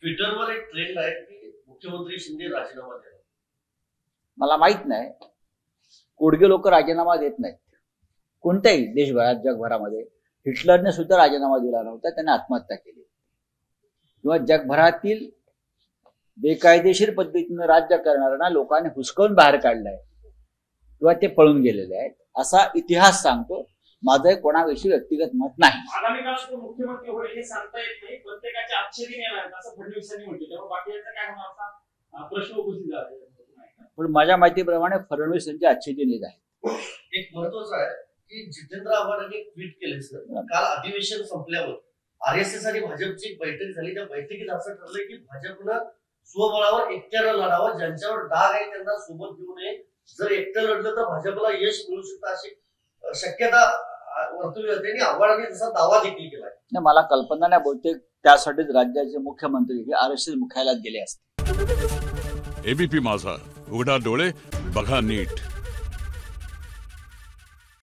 ट्विटरवर एक ट्रेंड आहे की मुख्यमंत्री शिंदे राजीनामा देणार. मला माहित नाही, कोडगे लोक राजीनामा देत नाहीत कोणत्याही देशभरात जगभरामध्ये. हिटलरने सुद्धा राजीनामा दिला नव्हता, त्याने आत्महत्या केली. किंवा जगभरातील बेकायदेशीर पद्धतीने राज्य करणाऱ्यांना लोकांनी हुसकावून बाहेर काढलंय किंवा ते पळून गेलेले आहेत असा इतिहास सांगतो. माझं कोणाविषयी व्यक्तिगत मत नाही. आगामी काळात मुख्यमंत्री होईल हे सांगता येत नाही, प्रत्येकाच्या आक्षेपी येणार असं फडणवीसांनी म्हटलं. त्यामुळे बाकीचं काय होणार असा प्रश्न उपस्थित झाला. पण माझ्या माहितीप्रमाणे फडणवीस यांचे आच्छेदी नेते आहेत. एक महत्वाचं आहे की जितेंद्र आव्हाडांनी एक ट्विट केले सर, काल अधिवेशन संपल्यावर आरएसएस आणि भाजपची एक बैठक झाली. त्या बैठकीत असं ठरलंय की भाजपनं स्वबळावर एकट्यानं लढावं, ज्यांच्यावर डाग आहे त्यांना सोबत घेऊ नये. जर एकटं लढलं तर भाजपला यश मिळू शकतं अशी शक्यता वर्तवली जाते आणि आव्हाडांनी तसा दावा देखील केलाय. मला कल्पना नाही, बहुतेक त्यासाठीच राज्याचे मुख्यमंत्री हे आरएसएस मुख्यालयात गेले असते. एबीपी माझा, उघडा डोळे बघा नीट.